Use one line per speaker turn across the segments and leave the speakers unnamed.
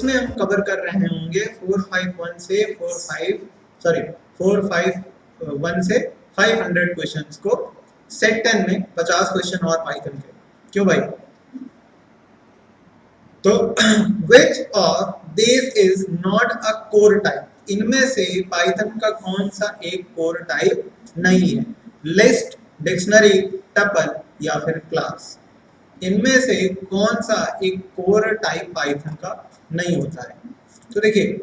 उसमें हम कवर कर रहे होंगे 451 से 451 से 500 क्वेश्चंस को सेट 10 में 50 क्वेश्चन और पाइथन के। क्यों भाई? तो which of these is not a core type? इनमें से पाइथन का कौन सा एक कोर टाइप नहीं है? लिस्ट, डिक्शनरी, टपल या फिर क्लास? इनमें से कौन सा एक कोर टाइप पाइथन का नहीं होता है? तो देखिए,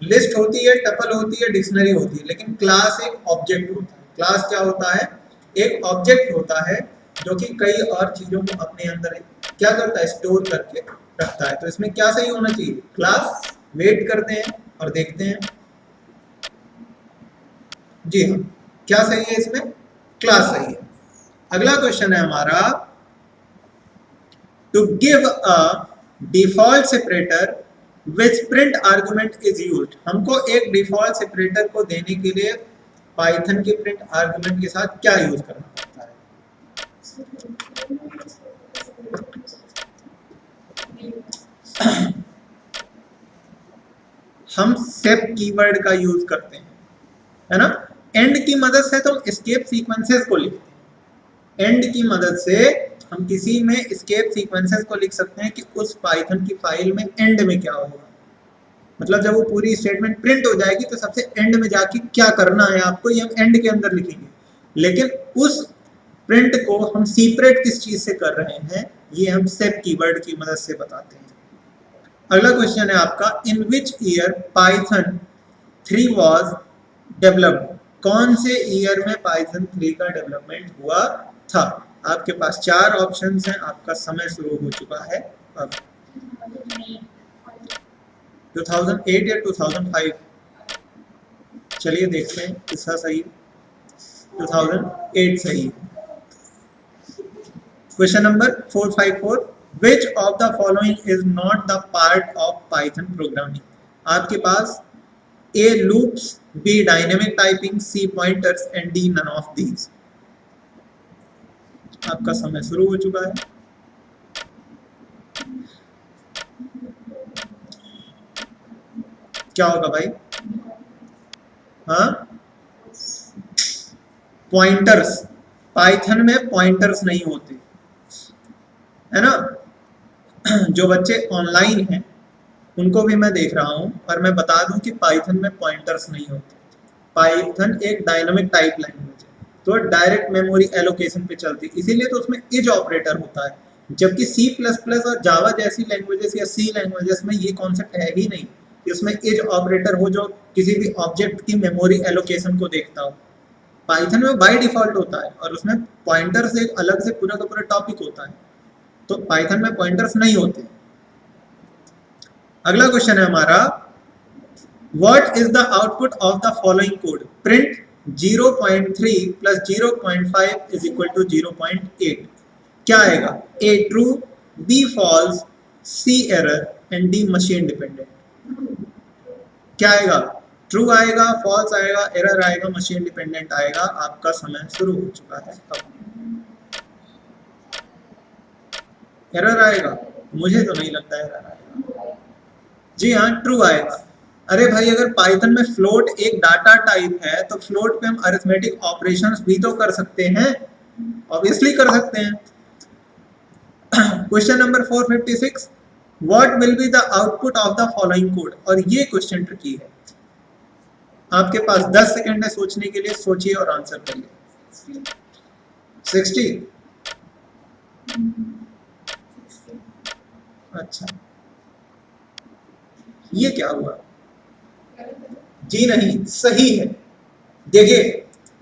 लिस्ट होती है, टपल होती है, डिक्शनरी होती है, लेकिन क्लास एक ऑब्जेक्ट होता है। क्लास क्या होता है? एक ऑब्जेक्ट होता है जो कि कई और चीजों को अपने अंदर क्या करता है? स्टोर करके रखता है। तो इसमें क्या सही होना चाहिए? क्लास। वेट करते हैं और देखते हैं। जी हाँ, क्या सही है इसमें? क्लास सही है। अगला क्वेश्चन है हमारा, to give a default separator which print argument is used. हमको एक डिफॉल्ट सेपरेटर को देने के लिए पाइथन के प्रिंट आर्गुमेंट के साथ क्या यूज करना पड़ता है? हम सेप कीवर्ड का यूज करते हैं, है ना। एंड की मदद से तो एस्केप सीक्वेंसेस को लिखते हैं। एंड की मदद से हम किसी में एस्केप सीक्वेंसेस को लिख सकते हैं कि उस पाइथन की फाइल में एंड में क्या होगा। मतलब जब वो पूरी स्टेटमेंट प्रिंट हो जाएगी तो सबसे एंड में जाके क्या करना है आपको, ये हम एंड के अंदर लिखेंगे। लेकिन उस प्रिंट को हम सेपरेट किस चीज से कर रहे हैं, ये हम सेप कीवर्ड की मदद से बताते हैं। अगला क्वेश्चन है आपका, in which year Python 3 was developed. कौन से ईयर में पाइथन 3 का डेवलपमेंट हुआ था? आपके पास 4 ऑप्शंस हैं। आपका समय शुरू हो चुका है अब। 2008 या 2005? चलिए देखते हैं किसका सही। 2008 सही। Question number 454, which of the following is not the part of Python programming? आपके पास A loops, B dynamic typing, C pointers and D none of these। आपका समय शुरू हो चुका है। क्या होगा भाई? हाँ, पॉइंटर्स। पाइथन में पॉइंटर्स नहीं होते, है ना। जो बच्चे ऑनलाइन हैं उनको भी मैं देख रहा हूं और मैं बता दूं कि पाइथन में पॉइंटर्स नहीं होते। पाइथन एक डायनामिक टाइप लैंग्वेज है, तो डायरेक्ट मेमोरी एलोकेशन पे चलती है, इसीलिए तो उसमें इज ऑपरेटर होता है। जबकि C++ और जावा जैसी लैंग्वेजेस या C लैंग्वेजेस में ये कॉन्सेप्ट है ही नहीं कि उसमें इज ऑपरेटर हो जो किसी भी ऑब्जेक्ट की मेमोरी एलोकेशन को देखता हो। पाइथन में बाय डिफॉल्ट होता है और उसमें पॉइंटर से एक अलग से पूरा का पूरा टॉपिक होता है। तो पाइथन में पॉइंटर्स नहीं होते। अगला क्वेश्चन है हमारा, what is the output of the following code? Print 0.3 plus 0.5 is equal to 0.8। क्या आएगा? A true, B false, C error and D machine dependent. क्या आएगा? ट्रू आएगा, फॉल्स आएगा, एरर आएगा, मशीन डिपेंडेंट आएगा। आपका समय शुरू हो चुका है अब। एरर आएगा? मुझे तो नहीं लगता एरर आएगा। जी हाँ, ट्रू आएगा। अरे भाई, अगर पाइथन में फ्लोट एक डाटा टाइप है तो फ्लोट पे हम अरिथमेटिक ऑपरेशंस भी तो कर सकते हैं, ऑब्वियसली कर सकते हैं। Question number 456, what will be the output of the following code? और ये क्वेश्चन ट्रिकी है। आपके पास 10 सेकंड है सोचने के लिए, सोचिए और आंसर करिए। 60? अच्छा, ये क्या हुआ? जी नहीं, सही है। देखिए,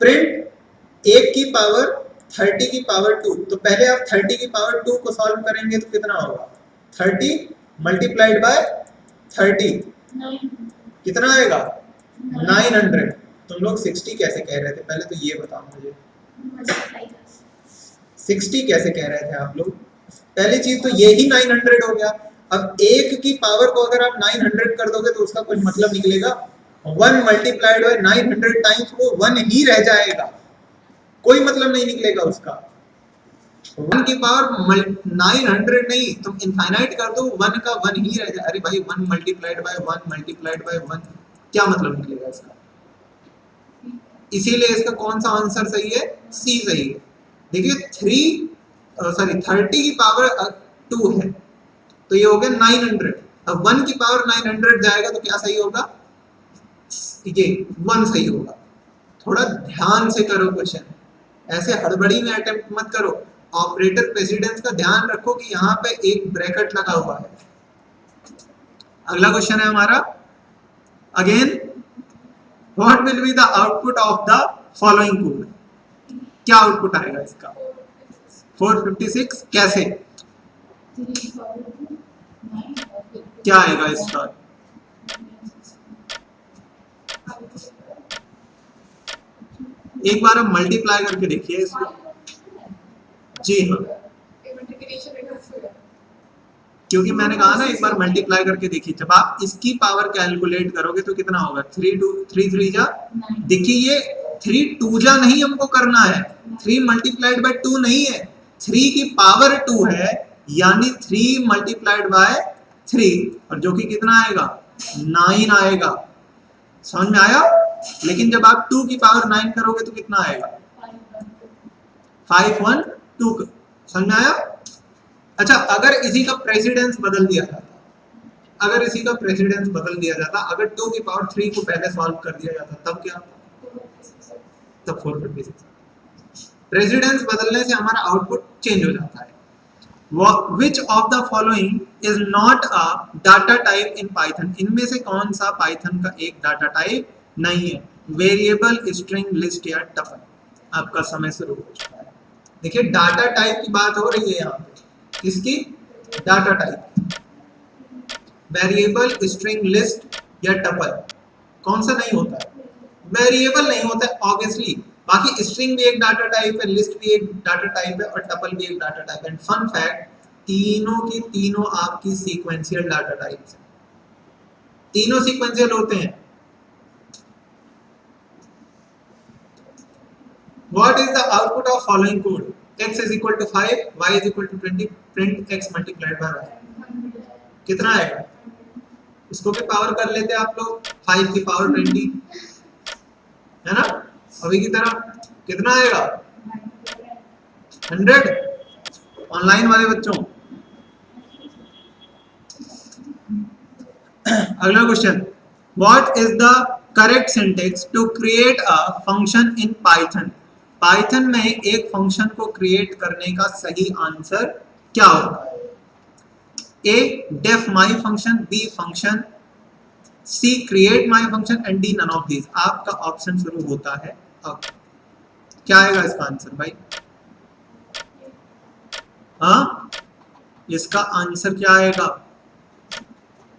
प्रिंट 1 की पावर 30 की पावर 2, तो पहले आप 30 की पावर 2 को सॉल्व करेंगे तो कितना होगा? 30 मल्टीप्लाइड बाय 30 कितना आएगा? 900। तुम लोग 60 कैसे कह रहे थे? पहले तो ये बताओ मुझे, 60 कैसे कह रहे थे आप लोग? पहली चीज तो ये ही 900 हो गया। अब 1 की पावर को अगर आप 900 कर दोगे तो उसका कुछ मतलब निकलेगा? 1 मल्टीप्लाइड बाय 900 टाइम्स वो 1 ही रह जाएगा, कोई मतलब नहीं निकलेगा उसका। 1 की पावर 900 नहीं, तुम इनफाइनाइट कर दो, 1 का 1 ही रह जाए। अरे भाई 1 मल्टीप्लाइड बाय 1 मल्टीप्लाइड बाय 1, क्या मतलब निकलेगा इसका? इसीलिए इसका कौन सा आंसर सही है? सी सही है। देखिए 30 की पावर 2 है तो ये हो गया 900। अब 1 की पावर 900 जाएगा तो क्या सही होगा? ये 1 सही होगा। थोड़ा ध्यान से करो क्वेश्चन, ऐसे हड़बड़ी में अटेम्प्ट मत करो। ऑपरेटर प्रेसिडेंस का ध्यान रखो कि यहाँ पे एक ब्रैकेट लगा हुआ है। अगला क्वेश्चन है हमारा, again what will be the output of the following code? क्या आउटपुट आएगा इसका? 456 कैसे? क्या आएगा इसका? एक बार आप मल्टीप्लाई करके देखिए इसको। जी हाँ, क्योंकि मैंने कहा ना एक बार मल्टीप्लाई करके देखिए। जब आप इसकी पावर कैलकुलेट करोगे तो कितना होगा? 3 जा, देखिए ये 3 2 जा नहीं हमको करना है, 3 मल्टीप्लाइड बाय 2 नहीं है, 3 की पावर 2 है, यानी 3 मल्टीप्लाइड बाय 3, और जो कि कितना आएगा? 9 आएगा। समझ में आया? लेकिन जब आप 2 की पावर 9 करोगे तो कितना आएगा? 512। समझ में आया? अच्छा, अगर इसी का प्रेसिडेंस बदल दिया जाता, अगर 2 की पावर 3 को पहले सॉल्व कर दिया जाता तब क्या? तब 456। प्रेसिडेंस बदलने से हमारा आउटपुट चेंज हो जाता है। Which of the following is not a data type in Python? इनमें से कौन सा पाइथन का एक डाटा टाइप नहीं है? वेरिएबल, स्ट्रिंग, लिस्ट या टपल। आपका समय शुरू हो चुका है। देखिए डाटा टाइप की बात हो रही है यहाँ पे, किसकी? Data type. Variable, string, list या टपल, कौन सा नहीं होता है? वेरिएबल नहीं होता है ऑब्वियसली। बाकी स्ट्रिंग भी एक डाटा टाइप है, लिस्ट भी एक डाटा टाइप है और टपल भी एक डाटा टाइप है। एंड फन फैक्ट, तीनों की तीनों आपकी सीक्वेंशियल डाटा टाइप्स हैं, तीनों सीक्वेंशियल होते हैं। What is the output of following code? X is equal to 5, y is equal to 20, print x multiplied by y। कितना आएगा? इसको भी पावर कर लेते हैं आप लोग, 5 की पावर 20 है ना। अभी की तरफ कितना आएगा? 100। ऑनलाइन वाले बच्चों, अगला question, what is the correct syntax to create a function in Python? Python में एक फंक्शन को क्रिएट करने का सही आंसर क्या होगा? A def my function, B function, C create my function and D none of these. आपका option शुरू होता है अब। क्या आएगा इसका आंसर भाई? हाँ, इसका आंसर क्या आएगा?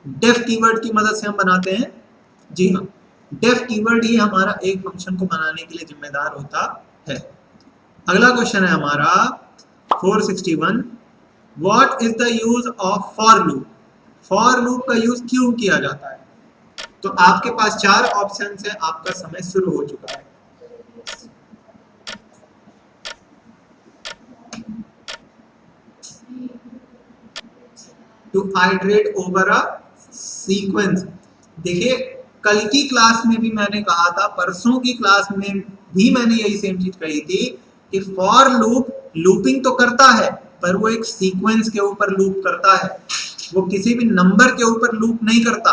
डेफ कीवर्ड की मदद से हम बनाते हैं। जी हाँ, डेफ कीवर्ड ही हमारा एक फंक्शन को बनाने के लिए जिम्मेदार होता है। अगला क्वेश्चन है हमारा 461, what is the use of for loop? For loop का यूज क्यों किया जाता है? तो आपके पास 4 ऑप्शंस है, आपका समय शुरू हो चुका है। To iterate over a sequence. देखिए कल की क्लास में भी मैंने कहा था, परसों की क्लास में भी मैंने यही सेम चीज कही थी कि फॉर लूप लूपिंग तो करता है पर वो एक सीक्वेंस के ऊपर लूप करता है, वो किसी भी नंबर के ऊपर लूप नहीं करता,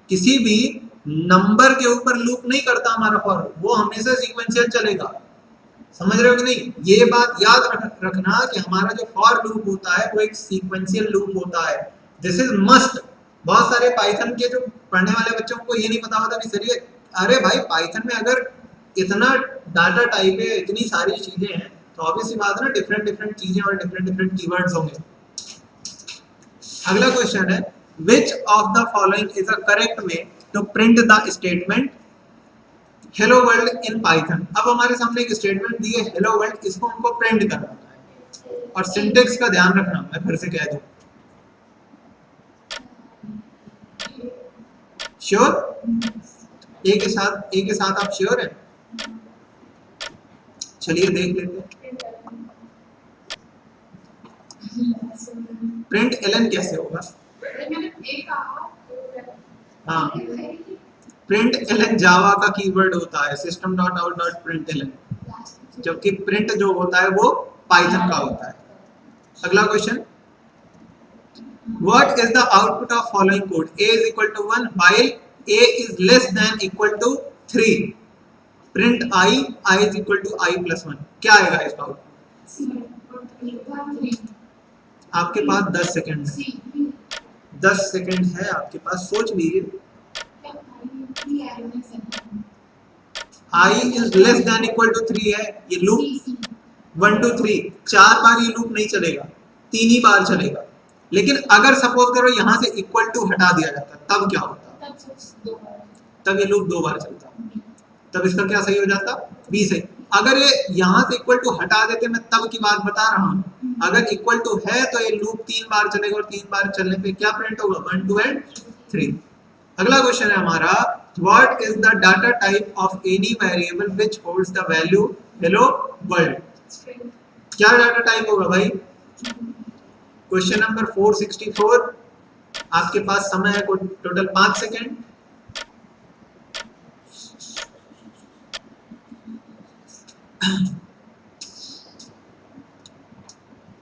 किसी भी नंबर के ऊपर लूप नहीं करता हमारा फॉर लूप, वो हमेशा सीक्वेंशियल चलेगा। समझ रहे हो कि नहीं? ये बात याद रखना कि हमारा जो फॉर लूप होता है वो एक सीक्वेंशियल लूप होता है। This is must. बहुत सारे पाइथन के जो पढ़ने वाले बच्चों को ये नहीं पता होता कि सर ये, अरे भाई पाइथन में अगर इतना डाटा टाइप है, इतनी सारी चीजें हैं, तो ऑब्वियसली बात है ना, डिफरेंट डिफरेंट चीजें और डिफरेंट डिफरेंट कीवर्ड्स होंगे। अगला क्वेश्चन है, which of the following is a correct way to print the statement hello world in Python? अब हमारे सामने एक स्टेटमेंट दी है हेलो वर्ल्ड, इसको हमको प्रिंट करना है और सिंटेक्स का ध्यान रखना, मैं फिर से कह दूं। श्योर? एक के साथ आप श्योर हैं? चलिए देख लेते हैं। प्रिंट एलन कैसे होगा? हाँ, प्रिंट एलन जावा का कीवर्ड होता है, system dot out dot println, जबकि प्रिंट जो होता है वो पाइथन का होता है। अगला question, what is the output of following code? a is equal to 1 while a is less than equal to 3, print i is equal to i plus 1। क्या आएगा इसका आउटपुट? आपके पास 10 सेकंड है, 10 सेकंड है आपके पास, सोच लीजिए। i is less than equal to 3 है, ये लूप 1 2 3 4 बार ये लूप नहीं चलेगा, 3 ही बार चलेगा। लेकिन अगर सपोज करो यहाँ से इक्वल टू हटा दिया जाता तब क्या होता? तब ये लूप 2 बार चलता, तब इसका क्या सही हो जाता? बी सही। अगर ये यहाँ से इक्वल टू हटा देते, मैं तब की बात बता रहा हूँ, अगर इक्वल टू है तो ये लूप 3 बार चलेगा और 3 बार चलने पे क्या प्रिंट होगा? 1 2 एंड 3। अगला क्वेश्चन है हमारा, what is the data type of any variable which holds the value hello world? क्या डाटा टाइप होगा भाई? क्वेश्चन नंबर 464, आपके पास समय है total 5 second.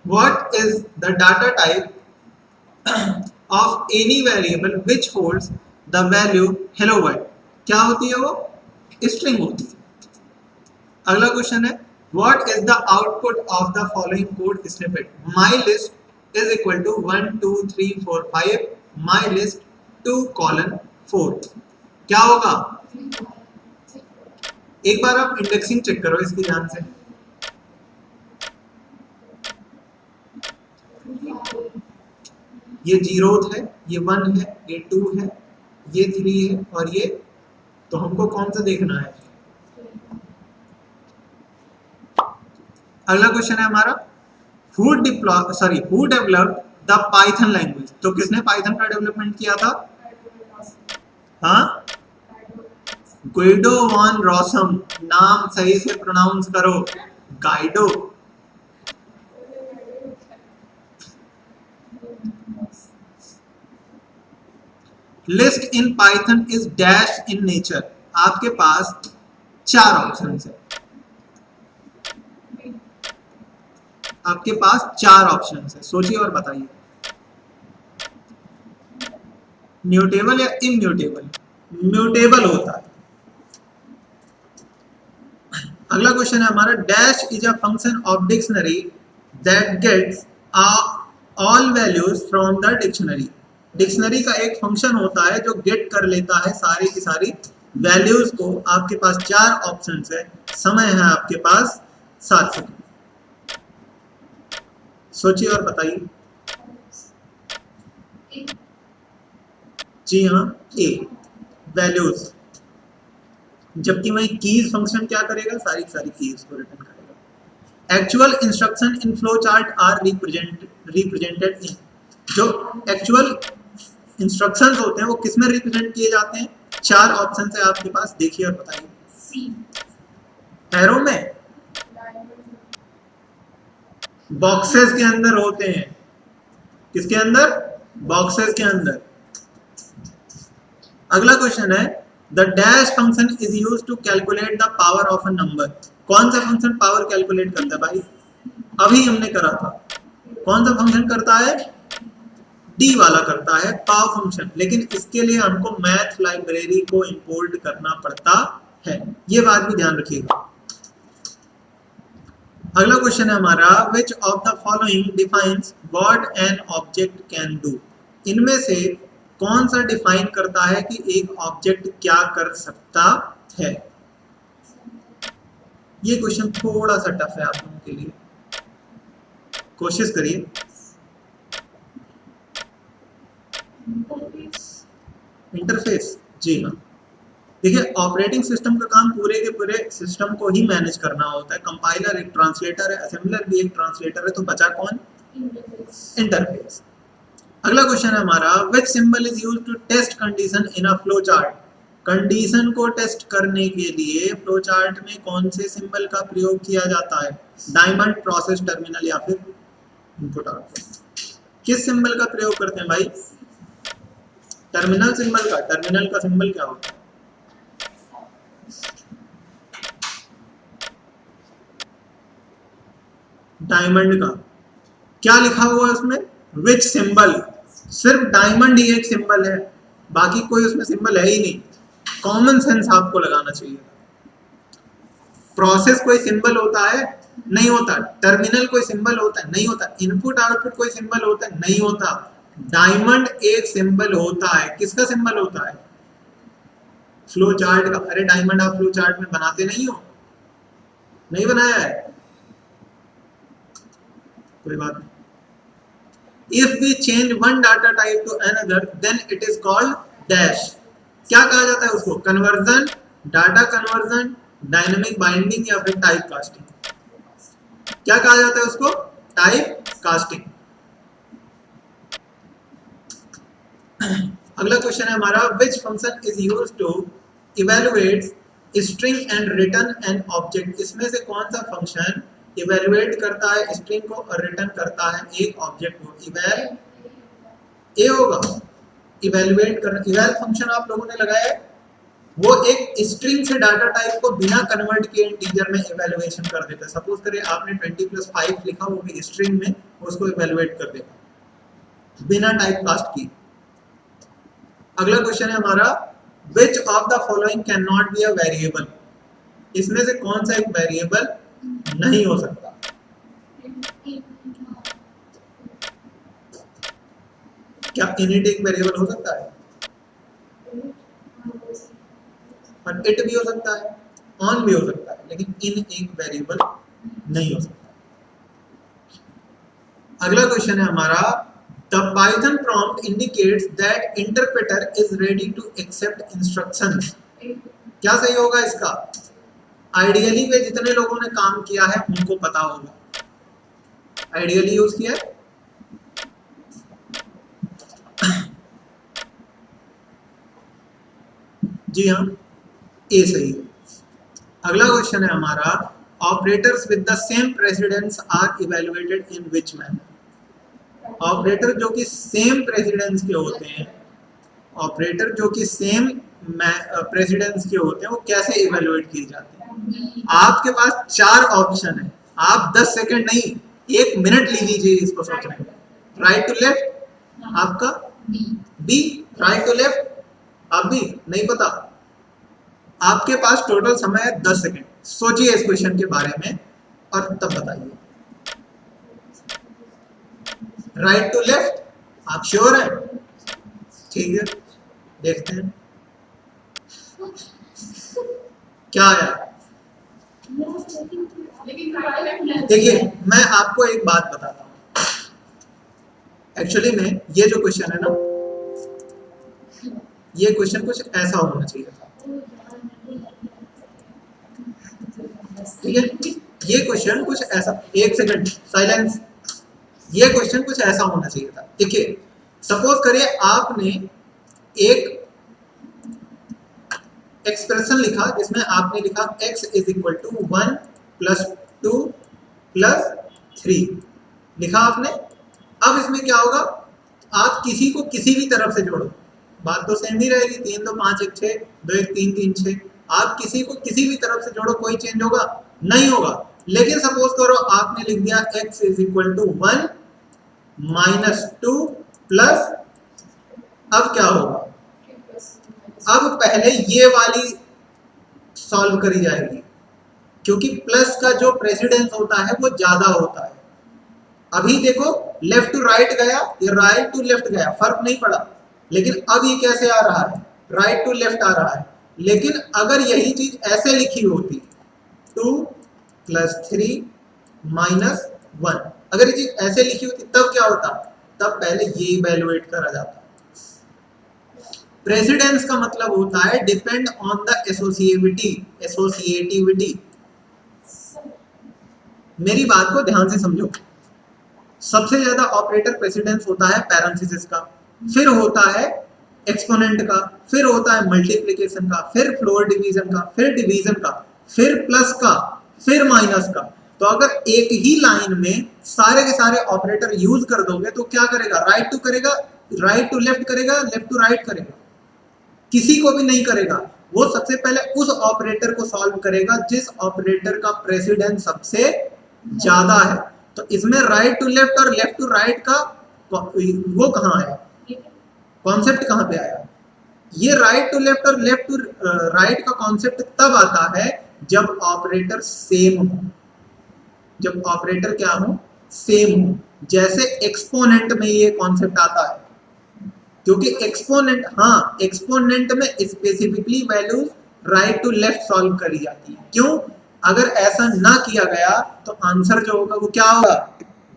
What is the data type of any variable which holds the value hello world? क्या होती है वो? स्ट्रिंग होती है। अगला क्वेश्चन है, what is the output of the following code snippet? My list is equal to 1 2 3 4 5 my list 2:4। क्या होगा? एक बार आप इंडेक्सिंग चेक करो इसकी ध्यान से। ये 0 है, ये 1 है, ये 2 है, ये 3 है और ये, तो हमको कौन सा देखना है? अगला क्वेश्चन है हमारा, who developed the Python language? तो किसने पाइथन का डेवलपमेंट किया था? हाँ, गुइडो वॉन रॉसम। नाम सही से प्रोनाउंस करो, Guido. List in Python is dash in nature. आपके पास 4 ऑप्शन है, आपके पास 4 ऑप्शन है, सोचिए और बताइए। म्यूटेबल या इम्यूटेबल? म्यूटेबल होता है। अगला क्वेश्चन है हमारा, dash is a function of dictionary that gets all values from the dictionary. Dictionary का एक फंक्शन होता है जो गेट कर लेता है सारी की सारी वैल्यूज को। आपके पास 4 ऑप्शंस है, समय है आपके पास 7 सेकंड। सोचिए और बताइए। जी हाँ, ए वैल्यूज, जबकि वही कीज फंक्शन क्या करेगा? सारी कीज को रिटर्न करेगा। Actual instruction in flow chart are represented in. जो एक्चुअल इंस्ट्रक्शंस होते हैं वो किस में रिप्रेजेंट किए जाते हैं? 4 ऑप्शन है आपके पास, देखिए और बताइए। एरो में, बॉक्सेस के अंदर होते हैं। किसके अंदर? बॉक्सेस के अंदर। अगला क्वेश्चन है, the dash function is used to calculate the power of a number. कौन सा फंक्शन पावर कैलकुलेट करता है भाई? अभी हमने करा था। कौन सा फंक्शन करता है? डी वाला करता है, पावर फंक्शन। लेकिन इसके लिए हमको मैथ लाइब्रेरी को इंपोर्ट करना पड़ता है, ये बात भी ध्यान रखिएगा। अगला क्वेश्चन है हमारा, विच of the following defines what an object can do. इनमें से कौन सा डिफाइन करता है कि एक ऑब्जेक्ट क्या कर सकता है? ये क्वेश्चन थोड़ा सा टफ है आप लोगों के लिए, कोशिश करिए। इंटरफेस, जी हाँ। देखिए, ऑपरेटिंग सिस्टम का काम पूरे के पूरे सिस्टम को ही मैनेज करना होता है। कंपाइलर एक ट्रांसलेटर है, असेंबलर भी एक ट्रांसलेटर है, तो बचा कौन? इंटरफेस। अगला क्वेश्चन है हमारा, which symbol is used to test condition in a flow chart. Condition को टेस्ट करने के लिए फ्लो चार्ट में कौन से सिंबल का प्रयोग किया जाता है? डायमंड, प्रोसेस, टर्मिनल या फिर इनपुट आउटपुट किस सिंबल का प्रयोग करते हैं भाई? टर्मिनल सिंबल का। टर्मिनल का सिंबल क्या होता है? डायमंड का। क्या लिखा हुआ है उसमें? विच सिंबल। सिर्फ डायमंड ही एक सिंबल है, बाकी कोई उसमें सिंबल है ही नहीं। कॉमन सेंस आपको लगाना चाहिए। प्रोसेस कोई सिंबल होता है? नहीं होता। टर्मिनल कोई सिंबल होता है? नहीं होता। इनपुट आउटपुट कोई सिंबल होता है? नहीं होता। डायमंड एक सिंबल होता है। किसका सिंबल होता है? फ्लो चार्ट का। अरे डायमंड आप फ्लो चार्ट में बनाते नहीं हो? नहीं बनाया है? कोई बात नहीं। If we change one data type to another, then it is called dash. क्या कहा जाता है उसको? Conversion, data conversion, dynamic binding या फिर टाइप कास्टिंग। क्या कहा जाता है उसको? Type casting. अगला क्वेश्चन है हमारा, which function is used to evaluate string and return an object? इसमें से कौन सा फंक्शन इवेलुएट करता है स्ट्रिंग को और रिटर्न करता है एक ऑब्जेक्ट को? इवेल ए होगा। इवेलुएट करना, इवेल फंक्शन आप लोगों ने लगाया है, वो एक स्ट्रिंग से डाटा टाइप को बिना कन्वर्ट किए इंटीजर में इवेलुएशन कर देता है। सपोज करिए आपने 20+5 लिखा, वो भी स्ट्रिंग में, उसको इवेलुएट कर देगा बिना टाइप कास्ट की। अगला क्वेश्चन है हमारा, which of the following cannot be a variable? इसमें से कौन सा एक वेरिएबल नहीं हो सकता? क्या इनिट एक वेरिएबल हो सकता है? और इट भी हो सकता है, ऑन भी हो सकता है, लेकिन इन एक वेरिएबल नहीं हो सकता। अगला क्वेश्चन है हमारा, the Python prompt indicates that interpreter is ready to accept instructions. क्या सही होगा इसका? आइडियली वे जितने लोगों ने काम किया है उनको पता होगा। आइडियली यूज किया है? जी हाँ, ए सही है। अगला क्वेश्चन है हमारा, operators with the same precedence are evaluated in which manner? Operator जो कि सेम प्रेसिडेंस के होते हैं, ऑपरेटर जो कि सेम प्रेसिडेंस के होते हैं, वो कैसे इवैल्यूएट किए जाते हैं? आपके पास 4 ऑप्शन है, आप 10 सेकंड नहीं 1 मिनट ले लीजिए इसको सोचने में। राइट टू लेफ्ट आपका बी, राइट टू लेफ्ट आप भी नहीं पता। आपके पास टोटल समय है 10 सेकंड, सोचिए इस क्वेश्चन के बारे में और तब बताइए। राइट टू लेफ्ट आप श्योर हैं? ठीक है, देखते हैं क्या आया। देखिए मैं आपको एक बात बताता हूँ, एक्चुअली में ये जो क्वेश्चन है ना, ये क्वेश्चन कुछ ऐसा होना चाहिए था। ठीक है, ये क्वेश्चन कुछ ऐसा, 1 सेकंड साइलेंस, ये क्वेश्चन कुछ ऐसा होना चाहिए था। देखिए सपोज करिए आपने एक एक्सप्रेशन लिखा जिसमें आपने लिखा x इज इक्वल टू 1 + 2 + 3 लिखा आपने। अब इसमें क्या होगा, आप किसी को किसी भी तरफ से जोड़ो, बात तो सेम ही रहेगी, 3 2 5 1 6, 2 1 3 3 6। आप किसी को किसी भी तरफ से जोड़ो, कोई चेंज होगा? नहीं होगा। लेकिन सपोज करो आपने लिख दिया x is equal to 1 - 2 plus, अब क्या होगा? अब पहले ये वाली सॉल्व करी जाएगी, क्योंकि प्लस का जो प्रेसिडेंस होता है वो ज्यादा होता है। अभी देखो लेफ्ट टू राइट गया, ये राइट टू लेफ्ट गया, फर्क नहीं पड़ा। लेकिन अब ये कैसे आ रहा है? राइट टू लेफ्ट आ रहा है। लेकिन अगर यही चीज ऐसे लिखी होती 2 + 3 - 1, अगर ये चीज ऐसे लिखी होती तब क्या होता? तब पहले ये इवैल्यूएट करा जाता। प्रेसिडेंस का मतलब होता है डिपेंड ऑन द एसोसिएटिविटी। मेरी बात को ध्यान से समझो। सबसे ज्यादा ऑपरेटर प्रेसिडेंस होता है पैरेंथेसिस का, फिर होता है एक्सपोनेंट का, फिर होता है मल्टीप्लिकेशन का, फिर फ्लोर डिवीजन का, फिर डिवीजन का, फिर प्लस का, फिर माइनस का। तो अगर एक ही लाइन में सारे के सारे ऑपरेटर यूज कर दोगे तो क्या करेगा, राइट टू करेगा, राइट टू लेफ्ट करेगा, लेफ्ट टू राइट करेगा, किसी को भी नहीं करेगा। वो सबसे पहले उस ऑपरेटर को सॉल्व करेगा जिस ऑपरेटर का प्रेसिडेंस सबसे ज्यादा है। तो इसमें राइट टू लेफ्ट और लेफ्ट टू राइट का वो कहाँ है, कॉन्सेप्ट कहाँ पे आया? ये राइट टू लेफ्ट और लेफ्ट टू राइट का कॉन्सेप्ट तब आता है जब ऑपरेटर सेम हो, जब ऑपरेटर क्या हो, सेम हो। जैसे एक्सपोनेंट में ये कॉन्सेप्ट आता है, क्योंकि एक्सपोनेंट, हाँ एक्सपोनेंट में specifically values right to left solve करी जाती है। क्यों? अगर ऐसा ना किया गया तो आंसर जो होगा वो क्या होगा,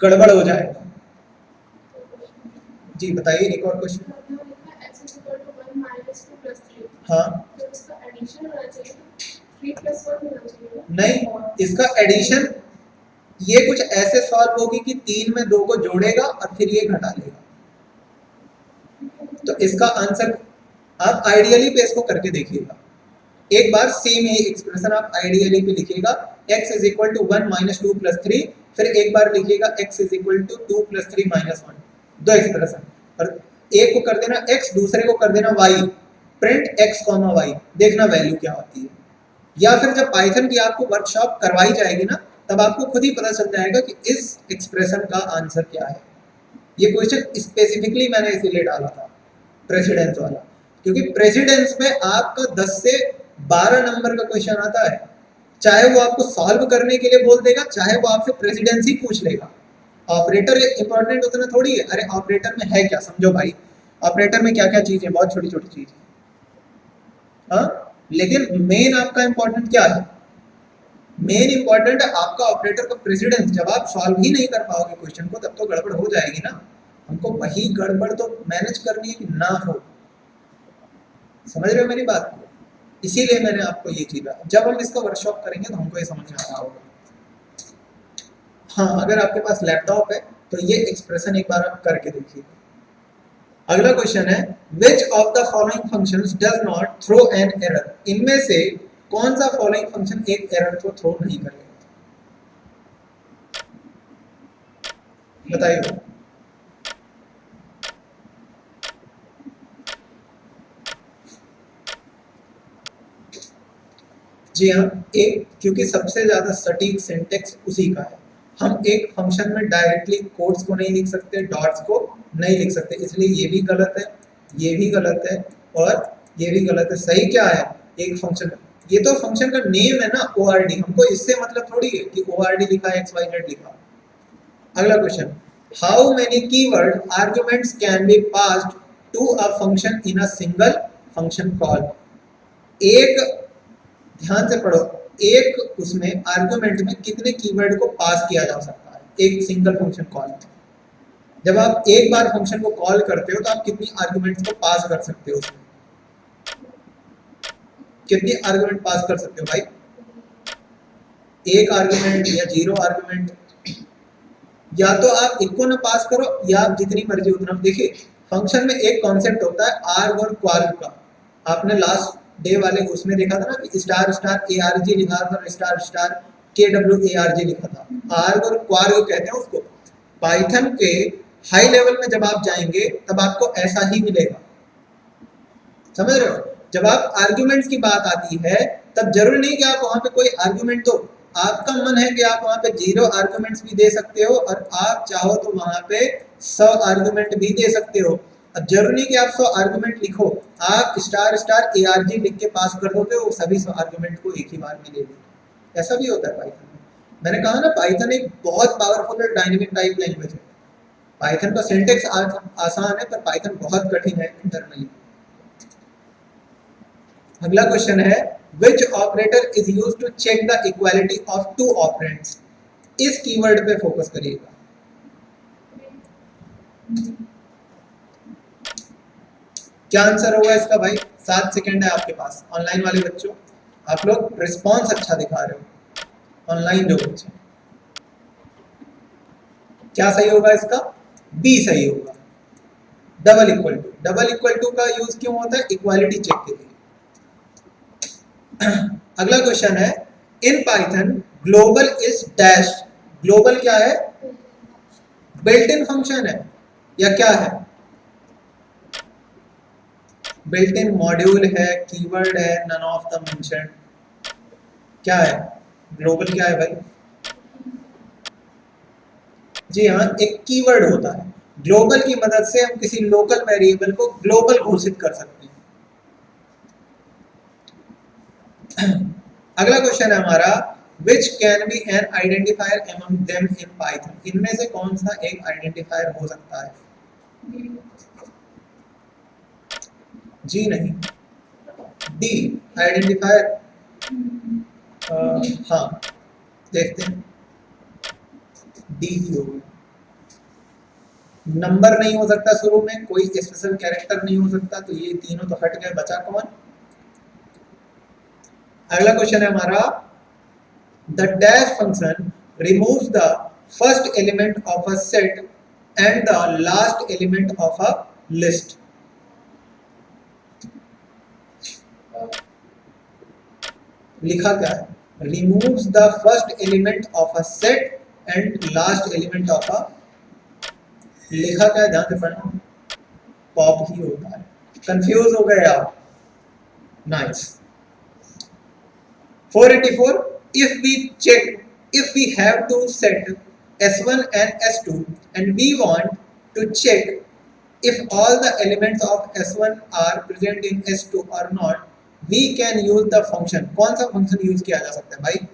गड़बड़ हो जाएगा। जी बताइए, एक और क्वेश्चन। हाँ नहीं, इसका एडिशन ये कुछ ऐसे सॉल्व होगी कि 3 में 2 को जोड़ेगा और फिर ये घटा लेगा। तो इसका आंसर आप आइडियली पे इसको करके देखिएगा एक बार, सेम ही एक्सप्रेशन आप आइडियली पे लिखिएगा, x is equal to 1 minus 2 plus 3, फिर एक बार लिखिएगा x is equal to 2 plus 3 minus 1, दो एक्सप्रेशन, और एक को कर देना x, दूसरे को कर देना y, print x comma y, देखना वैल्यू क्या होती है। या फिर जब पाइथन की आपको वर्कशॉप करवाई जाएगी ना, तब आपको खुद ही पता चल जाएगा कि इस एक्सप्रेशन का आंसर क्या है। ये क्वेश्चन स्पेसिफिकली मैंने इसीलिए डाला था प्रेसिडेंस वाला, क्योंकि प्रेसिडेंस में आपका 10 से 12 नंबर का क्वेश्चन आता है, चाहे वो आपको सॉल्व करने के लिए बोल देगा, चाहे वो आपसे प्रेसिडेंस ही पूछ लेगा। ऑपरेटर इंपॉर्टेंट उतना थोड़ी है, अरे ऑपरेटर में है क्या, समझो भाई, ऑपरेटर में क्या क्या चीज है, बहुत छोटी छोटी चीज है, हाँ, लेकिन मेन आपका इंपॉर्टेंट क्या है, मेन इंपॉर्टेंट है आपका ऑपरेटर का प्रेसिडेंस। जब आप सॉल्व ही नहीं कर पाओगे क्वेश्चन को, तब तो गड़बड़ हो जाएगी ना। हमको वही गड़बड़ तो मैनेज करनी है कि ना हो, समझ रहे हो मेरी बात को? इसीलिए मैंने आपको ये चीज, जब हम इसका वर्कशॉप करेंगे तो हमको ये समझ में आता होगा। हाँ, अगर आपके पास लैपटॉप है तो ये एक्सप्रेशन एक बार आप करके देखिए। अगला क्वेश्चन है, which of the following functions does not throw an error, इनमें से कौन सा फॉलोइंग फंक्शन एक एरर को थ्रो नहीं करेगा, बताइए। जी हाँ, एक, क्योंकि सबसे ज्यादा सटीक सिंटेक्स उसी का है। हम एक फंक्शन में डायरेक्टली कोड्स को नहीं लिख सकते, डॉट्स को नहीं लिख सकते, इसलिए ये भी गलत है, ये भी गलत है और ये भी गलत है। सही क्या है, एक फंक्शन, ये तो फंक्शन का नेम है ना, ORD, हमको इससे मतलब थोड़ी है कि ORD लिखा है, XYZ लिखा। अगला question, how many keyword arguments can be passed to a function in a single function call. एक, ध्यान से पढ़ो, एक उसमें आर्गुमेंट में कितने कीवर्ड को पास किया जा सकता है एक सिंगल फंक्शन कॉल में। जब आप एक बार फंक्शन को कॉल करते हो तो आप कितनी आर्गुमेंट्स को पास कर सकते हो उसमें, कितनी आर्गुमेंट पास कर सकते हो भाई, एक आर्गुमेंट या 0 आर्गुमेंट, या तो आप इनको ना पास करो या आप जितनी मर्जी उतना। देखिए फंक्शन में एक कॉन्सेप्ट होता है आर्ग और क्वार्ग का, आपने लास्ट डे वाले उसमें देखा था ना कि स्टार स्टार ARG लिखा था और स्टार स्टार KWARG लिखा था। आर्ग और क्वार्ग कहते हैं उसको। पाइथन के हाई लेवल में जब आप जाएंगे तब आपको ऐसा ही मिलेगा, समझ रहे हो? जब आप आर्ग्यूमेंट्स की बात आती है तब जरूरी नहीं कि आप वहां पे कोई आर्ग्यूमेंट दो, आपका मन है कि आप वहां पे 0 आर्ग्यूमेंट्स भी दे सकते हो और आप चाहो तो वहां पे 100 आर्ग्यूमेंट भी दे सकते हो। अब जरूरी नहीं कि आप 100 आर्ग्यूमेंट लिखो, आप स्टार स्टार ARG लिख के पास कर दोगे, वो सभी 100 आर्ग्यूमेंट को एक ही बार में ले लेंगे। ऐसा भी होता है पाइथन में। मैंने कहा ना पाइथन एक बहुत पावरफुल और डायनेमिक टाइप लैंग्वेज है। पाइथन का सिंटेक्स आसान है पर पाइथन बहुत कठिन है इंटरनली। अगला क्वेश्चन है, which operator is used to check the equality of two operands। इस कीवर्ड पे फोकस करिएगा। क्या आंसर होगा इसका भाई? 7 सेकंड है आपके पास। ऑनलाइन वाले बच्चों, आप लोग रिस्पॉन्स अच्छा दिखा रहे हो, ऑनलाइन जो बच्चे, क्या सही होगा इसका? बी सही होगा, double equal to. Double equal to का यूज क्यों होता है? इक्वालिटी चेक के लिए। अगला क्वेश्चन है, in Python global is dash, global क्या है, बिल्ट इन फंक्शन है या क्या है, बिल्ट इन मॉड्यूल है, कीवर्ड है, नन ऑफ द मेंशन, क्या है, ग्लोबल क्या है भाई, जी हाँ, एक कीवर्ड होता है। ग्लोबल की मदद से हम किसी लोकल वेरिएबल को ग्लोबल घोषित कर सकते हैं। अगला क्वेश्चन है हमारा, which can be N identifier among them in Python, इनमें से कौन सा एक आइडेंटिफायर हो सकता है, जी नहीं, डी आइडेंटिफायर, हाँ देखते हैं, डी ही होगा, नंबर नहीं हो सकता शुरू में, कोई स्पेशल कैरेक्टर नहीं हो सकता, तो ये तीनों तो हट गए, बचा कौन। अगला क्वेश्चन है हमारा, the dash function removes the first element of a set and the last element of a list, लिखा क्या है, removes the first element of a set and last element of a, लिखा क्या है ध्यान से पढ़ना, पॉप ही होता है, कंफ्यूज हो गए आप, nice. 484, if we check, if we have to set s1 and s2 and we want to check if all the elements of s1 are present in s2 or not, we can use the function, कौन सा function use किया जा सकता है भाई,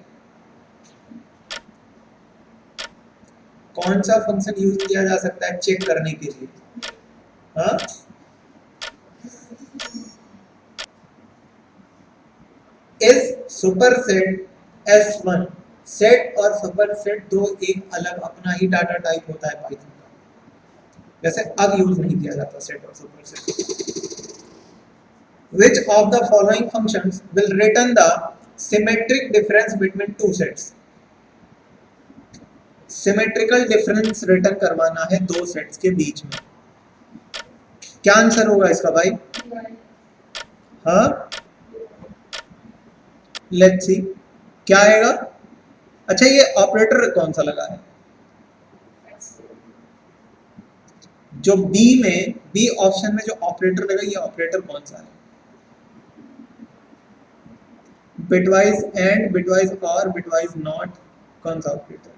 कौन सा function use किया जा सकता है चेक करने के लिए, हाँ इस सुपरसेट S1, सेट और सुपरसेट दो एक अलग अपना ही डाटा टाइप होता है पाइथन का, वैसे अब यूज नहीं किया जाता सेट और superset. Which of the following functions will return the symmetric difference between two sets? Symmetrical difference return करवाना है दो सेट्स के बीच में, क्या आंसर होगा इसका भाई, हाँ लेट्स सी क्या आएगा। अच्छा ये ऑपरेटर कौन सा लगा है, जो बी में, बी ऑप्शन में जो ऑपरेटर लगा, ये ऑपरेटर कौन सा है, बिटवाइज एंड, बिटवाइज और, बिटवाइज नॉट, कौन सा ऑपरेटर,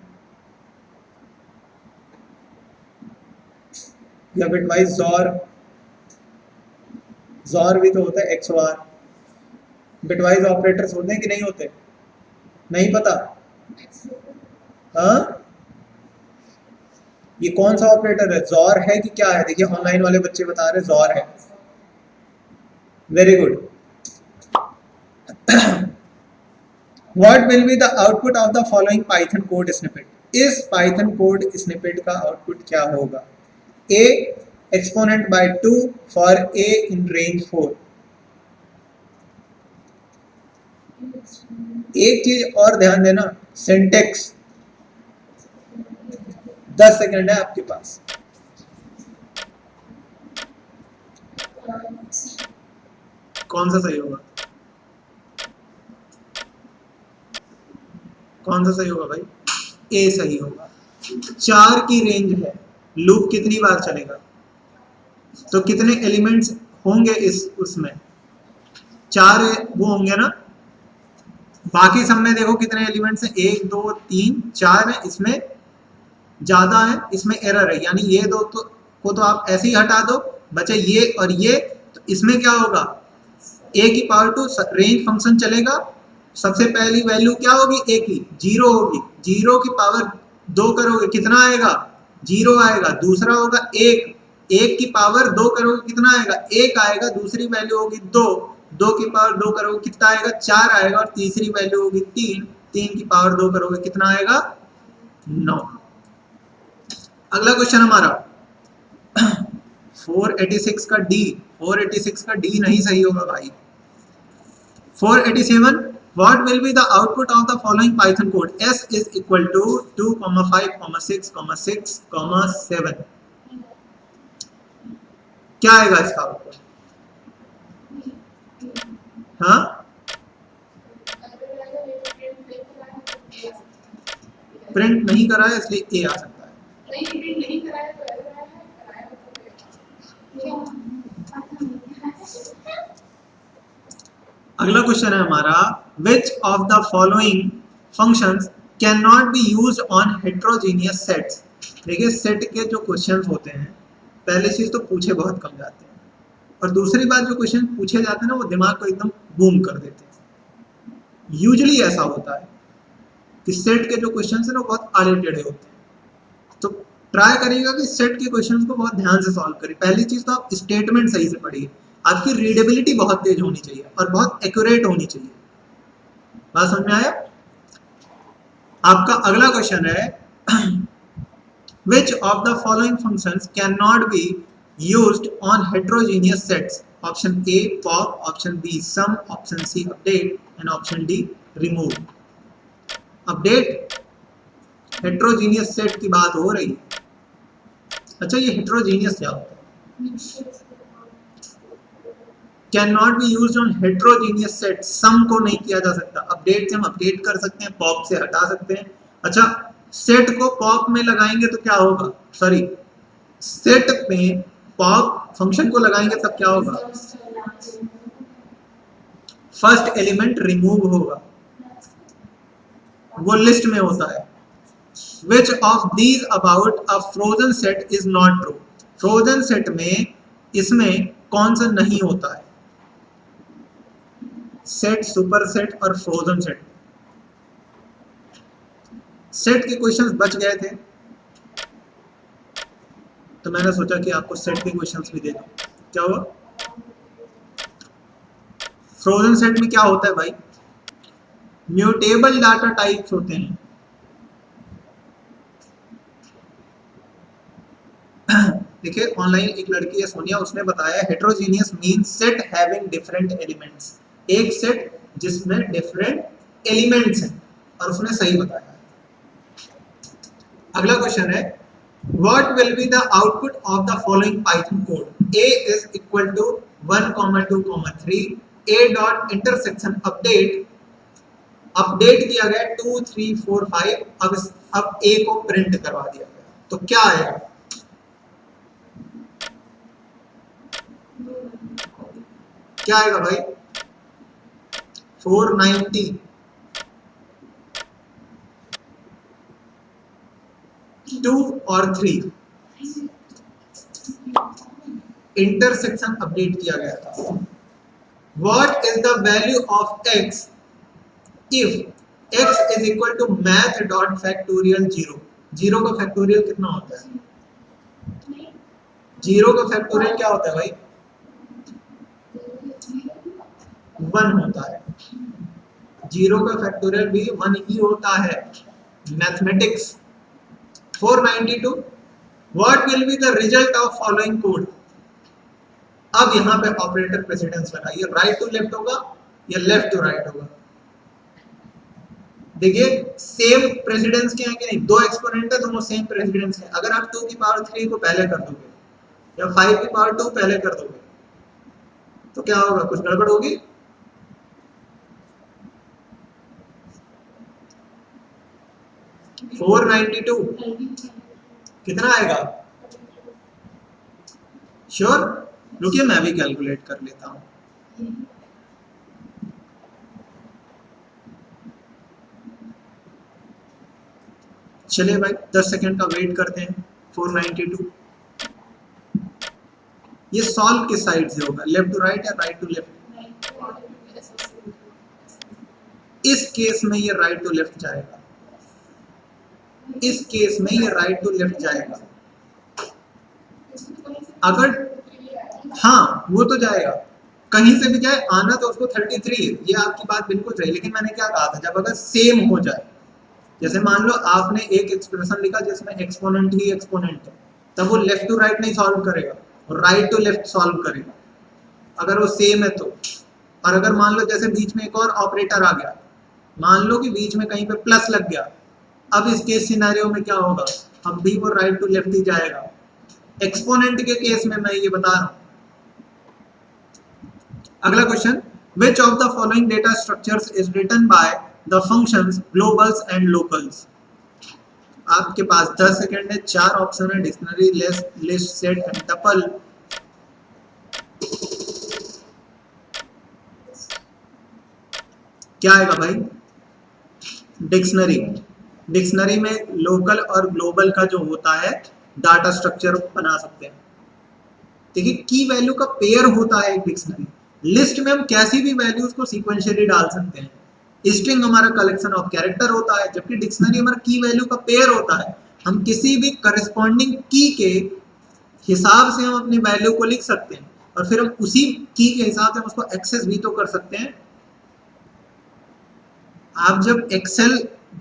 या बिटवाइज जॉर, जॉर भी तो होता है XOR, बिटवाइज ऑपरेटर्स होते हैं कि नहीं होते, नहीं पता, हाँ ये कौन सा ऑपरेटर है, जॉर है कि क्या है, देखिए ऑनलाइन वाले बच्चे बता रहे जॉर है, very good. What will be the output of the following Python code snippet? इस Python code snippet का आउटपुट क्या होगा, A exponent by 2 for A in range 4, एक चीज और ध्यान देना, सिंटेक्स, 10 सेकंड है आपके पास, कौन सा सही होगा, कौन सा सही होगा भाई, ए सही होगा, 4 की रेंज है, लूप कितनी बार चलेगा, तो कितने एलिमेंट्स होंगे इस उसमें, 4 वो होंगे ना, बाकी सब में देखो कितने एलिमेंट्स हैं, 1 2 3 4 है, इसमें ज्यादा है, इसमें एरर है, यानी ये दो तो को तो आप ऐसे ही हटा दो, बचे ये और ये, तो इसमें क्या होगा, a की पावर 2 रेंज फंक्शन चलेगा, सबसे पहली वैल्यू क्या होगी, a की 0 होगी, 0 की पावर 2 करोगे कितना आएगा, 0 आएगा, दूसरा होगा 1, 1 की पावर 2 करोगे कितना आएगा, 1 आएगा, दूसरी वैल्यू होगी 2, 2 की पावर 2 करोगे कितना आएगा, 4 आएगा, और तीसरी वैल्यू होगी 3, 3 की पावर 2 करोगे कितना आएगा, 9। अगला क्वेश्चन हमारा 486 का डी, 486 का डी नहीं सही होगा भाई। 487, what will be the output of the following Python code? S is equal to 2, 5, 6, 6, 7, क्या आएगा इसका आउटपुट, हाँ प्रिंट नहीं करा है इसलिए ए आ सकता है।
नहीं प्रिंट नहीं कराया तो एरर आया है, कराया तो
अगला क्वेश्चन है हमारा, विच of the following functions can not be used on heterogeneous sets. देखिए सेट के जो क्वेश्चंस होते हैं, पहली चीज तो पूछे बहुत कम जाते हैं, और दूसरी बात जो क्वेश्चन पूछे जाते हैं ना वो दिमाग को एकदम बूम कर देते हैं। यूजुअली ऐसा होता है कि सेट के जो क्वेश्चंस हैं ना बहुत आड़े टेढ़े होते हैं, तो ट्राई करिएगा कि सेट के क्वेश्चंस को बहुत ध्यान से सॉल्व करिए। पहली चीज तो आप स्टेटमेंट सही से पढ़िए, आपकी रीडेबिलिटी बहुत तेज होनी चाहिए और बहुत एक्यूरेट होनी चाहिए। बात समझ में आया? आपका अगला क्वेश्चन है, which of the following functions can not be used on heterogeneous sets. Option A pop, option B sum, option C update and option D remove. Update heterogeneous set की बात हो रही है। अच्छा ये हेट्रोजीनियस क्या होता है? Can not be used on heterogeneous set, sum को नहीं किया जा सकता। अपडेट से हम अपडेट कर सकते हैं, पॉप से हटा सकते हैं। अच्छा सेट को पॉप में लगाएंगे तो क्या होगा, सॉरी सेट में पॉप फंक्शन को लगाएंगे तब क्या होगा, फर्स्ट एलिमेंट रिमूव होगा, वो लिस्ट में होता है। Which of these about a frozen set is not true? Frozen set में इसमें कौन सा नहीं होता है? सेट, सुपर सेट और फ्रोजन सेट। सेट के क्वेश्चंस बच गए थे तो मैंने सोचा कि आपको सेट के क्वेश्चंस भी दे दूं। क्या हुआ? फ्रोजन सेट में क्या होता है भाई? म्यूटेबल डाटा टाइप्स होते हैं। देखिए ऑनलाइन एक लड़की है सोनिया, उसने बताया heterogeneous means set having different elements, एक सेट जिसमें डिफरेंट एलिमेंट्स हैं, और उसने सही बताया। अगला क्वेश्चन है, what will be the output of the following Python code. A is equal to 1,2,3 A dot intersection update, update किया गया 2 3 4 5, अब ए को प्रिंट करवा दिया गया तो क्या आएगा? क्या आएगा भाई? 490 2 और 3 इंटरसेक्शन अपडेट किया गया था। What is the value of x if x is equal to math dot factorial 0। 0 का फैक्टोरियल कितना होता है? 0 का फैक्टोरियल क्या होता है भाई? 1 होता है। 0 का फैक्टोरियल भी 1 ही होता है। Mathematics. 492 what will be the result of following code. अब यहां पे ऑपरेटर प्रेसिडेंस लगाइए, राइट टू लेफ्ट होगा या लेफ्ट टू राइट होगा। देखिए सेम प्रेसिडेंस के हैं कि नहीं, दो एक्सपोनेंट है दोनों सेम प्रेसिडेंस के। अगर आप 2 की पावर 3 को पहले कर दोगे या 5 की पावर 2 पहले कर दोगे तो क्या होगा? कुछ गड़बड़ होगी। फोर 492 कितना आएगा? श्योर? रुकिए मैं भी कैलकुलेट कर लेता हूं। चलिए भाई 10 सेकंड का वेट करते हैं। 492 ये सॉल्व किस साइड से होगा, लेफ्ट टू राइट या राइट टू लेफ्ट? इस केस में ये राइट टू लेफ्ट जाएगा, इस केस में ये राइट टू लेफ्ट जाएगा। अगर हाँ वो तो जाएगा, कहीं से भी जाए, आना तो उसको 33 है। ये आपकी बात बिल्कुल सही, लेकिन मैंने क्या कहा था, जब अगर सेम हो जाए, जैसे मान लो आपने एक एक्सप्रेशन लिखा जिसमें एक्सपोनेंट ही एक्सपोनेंट है, तब वो लेफ्ट टू राइट नहीं सॉल्व करेगा, और राइट टू लेफ्ट सॉल्व करेगा अगर वो सेम है तो। और अगर मान लो जैसे बीच में एक और ऑपरेटर आ गया, मान लो कि बीच में कहीं पे प्लस लग गया, अब इस केस सिनेरियो में क्या होगा? अब भी वो राइट टू लेफ्ट ही जाएगा। एक्सपोनेंट के केस में मैं ये बता रहा हूं। अगला question, which of the following data structures is written by the functions globals and locals। आपके पास 10 सेकंड है, 4 ऑप्शन है, dictionary, list, set and tuple. क्या आएगा भाई? डिक्शनरी। डिक्शनरी में लोकल और ग्लोबल का जो होता है डाटा स्ट्रक्चर बना सकते हैं। देखिए की वैल्यू का पेयर होता है एक डिक्शनरी। लिस्ट में हम कैसी भी वैल्यूज को सीक्वेंशियली डाल सकते हैं। स्ट्रिंग हमारा कलेक्शन ऑफ कैरेक्टर होता है, जबकि डिक्शनरी हमारा की वैल्यू का पेयर होता है। हम किसी भी करस्पॉन्डिंग की के हिसाब से हम अपनी वैल्यू को लिख सकते हैं और फिर हम उसी की के हिसाब से हम उसको एक्सेस भी तो कर सकते हैं। आप जब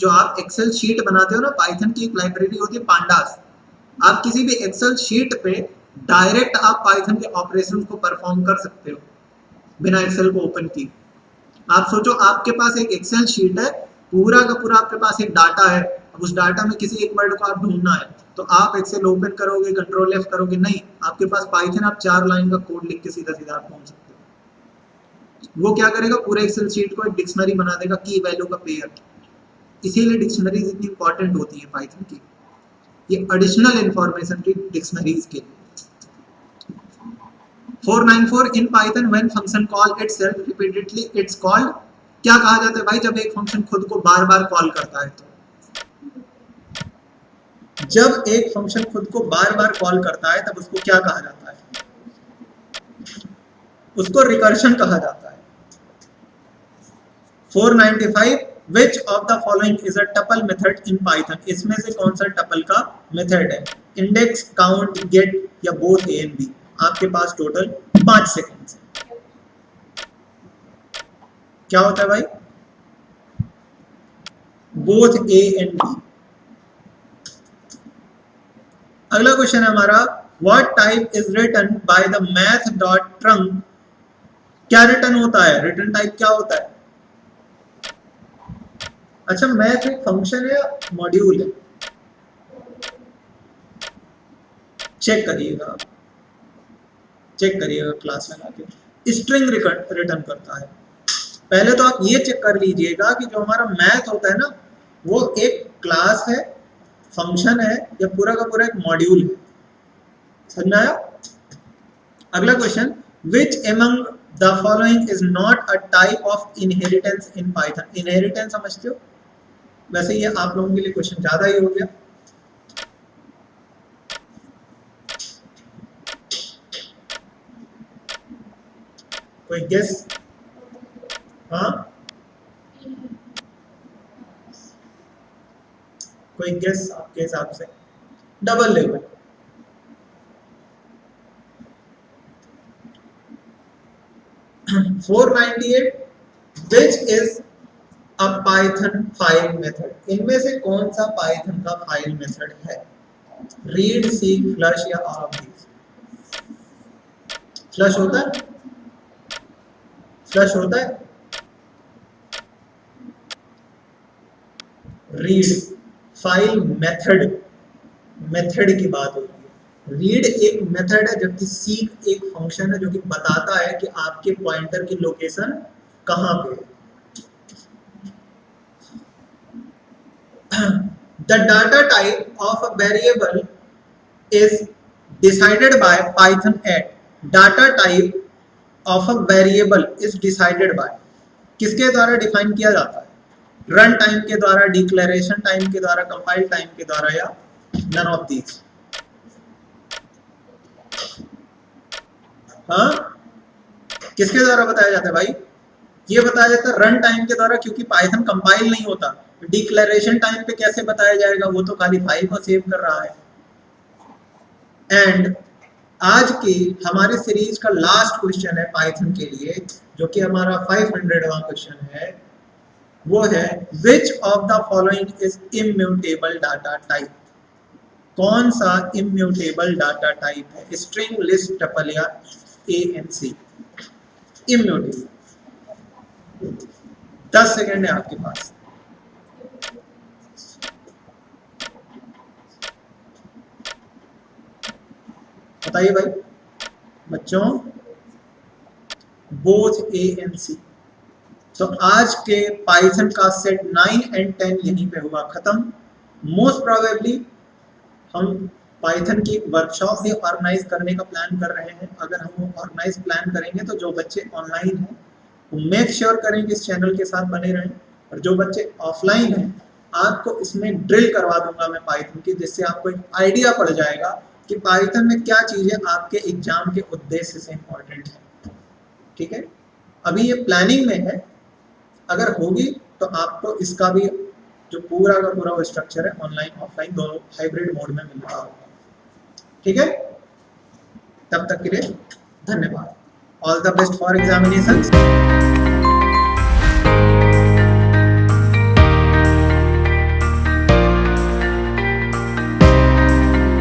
आप एक्सेल शीट बनाते हो ना, पाइथन की एक लाइब्रेरी होती है पांडास। आप किसी भी एक्सेल शीट पे डायरेक्ट आप पाइथन के ऑपरेशन को परफॉर्म कर सकते हो बिना एक्सेल को ओपन किए। आप सोचो आपके पास एक एक्सेल शीट है, पूरा का पूरा आपके पास एक डाटा है। अब उस डाटा में किसी एक वर्ड को आप ढूंढना है तो आप एक्सेल ओपन करोगे, कंट्रोल F करोगे? नहीं, आपके पास पाइथन, आप 4 लाइन का कोड लिख के सीधा सीधा आप ढूंढ सकते हो। वो क्या करेगा? पूरे एक्सेल शीट को एक डिक्शनरी बना देगा, की वैल्यू का पेयर। इसीलिए डिक्शनरीज इतनी इंपॉर्टेंट होती है पाइथन की, ये एडिशनल इंफॉर्मेशन की डिक्शनरीज के लिए। 494 in Python when function call itself repeatedly it's called। क्या कहा जाता है भाई जब एक फंक्शन खुद को बार बार कॉल करता है? तो जब एक फंक्शन खुद को बार बार कॉल करता है तब उसको क्या कहा जाता है? उसको रिकर्शन कहा जाता है। 495 which of the following is a tuple method in Python। इसमें से कौन सा टपल का मेथड है? इंडेक्स, काउंट, गेट या बोथ ए एंड बी। आपके पास टोटल 5 सेकंड है। क्या होता है भाई? Both A and B. अगला क्वेश्चन है हमारा, what type is written by the math dot trunc. क्या रिटर्न होता है? रिटर्न टाइप क्या होता है? अच्छा, मैथ एक फंक्शन है, मॉड्यूल है? चेक करिएगा क्लास में आके। स्ट्रिंग रिटर्न करता है। पहले तो आप ये चेक कर लीजिएगा कि जो हमारा मैथ होता है ना, वो एक क्लास है, फंक्शन है, या पूरा का पूरा एक मॉड्यूल है। समझ में आया? अगला question, which among the following is not a type of inheritance in Python. Inheritance समझते हो? वैसे ये आप लोगों के लिए क्वेश्चन ज्यादा ही हो गया। कोई गेस? हाँ, कोई गेस आपके हिसाब से? Double level. Four 498 which is a Python file method. इनमें से कौन सा पाइथन का फाइल मेथड है? रीड, सीक, फ्लश या ऑल ऑफ दीज। फ्लश होता है? फ्लश होता है? रीड फाइल मेथड की बात होती है। रीड एक मेथड है, जबकि सीक एक फंक्शन है जो कि बताता है कि आपके पॉइंटर की लोकेशन कहां पे है। The data type of a variable is decided by Python at। data type of a variable is decided by किसके द्वारा डिफाइन किया जाता है? रन टाइम के द्वारा, डिक्लेरेशन टाइम के द्वारा, कंपाइल टाइम के द्वारा, या नन ऑफ दीज। हाँ, किसके द्वारा बताया जाता है भाई? ये बताया जाता है रन टाइम के द्वारा, क्योंकि पाइथन कंपाइल नहीं होता। डिक्लेरेशन टाइम पे कैसे बताया जाएगा? वो तो खाली फाइल को सेव कर रहा है। एंड आज की हमारे सीरीज का लास्ट क्वेश्चन है पाइथन के लिए, जो कि हमारा 500वां क्वेश्चन है। वो है which of the following is immutable data type. कौन सा इम्यूटेबल डाटा टाइप है? स्ट्रिंग, लिस्ट, टपल या ANC। इम्यूटेबल। 10 सेकेंड है आपके पास। बताइए भाई बच्चों। Both ANC। तो आज के पाइथन का सेट 9 एंड 10 यहीं पे हुआ खत्म। मोस्ट प्रोबेबली हम पाइथन की वर्कशॉप भी ऑर्गेनाइज करने का प्लान कर रहे हैं। अगर हम वो ऑर्गेनाइज प्लान करेंगे तो जो बच्चे ऑनलाइन हैं वो मेक श्योर करें कि इस चैनल के साथ बने रहें, और जो बच्चे ऑफलाइन हैं आपको इसमें ड्रिल करवा दूंगा मैं पाइथन की, जिससे आपको एक आइडिया पड़ जाएगा कि पाइथन में क्या चीज़ें आपके एग्जाम के उद्देश्य से इम्पोर्टेंट है। ठीक है, अभी ये प्लानिंग में है, अगर होगी तो आपको इसका भी जो पूरा का पूरा वो स्ट्रक्चर है ऑनलाइन ऑफलाइन दोनों हाइब्रिड मोड में मिल रहा होगा। ठीक है, तब तक के लिए धन्यवाद। All the best for examinations.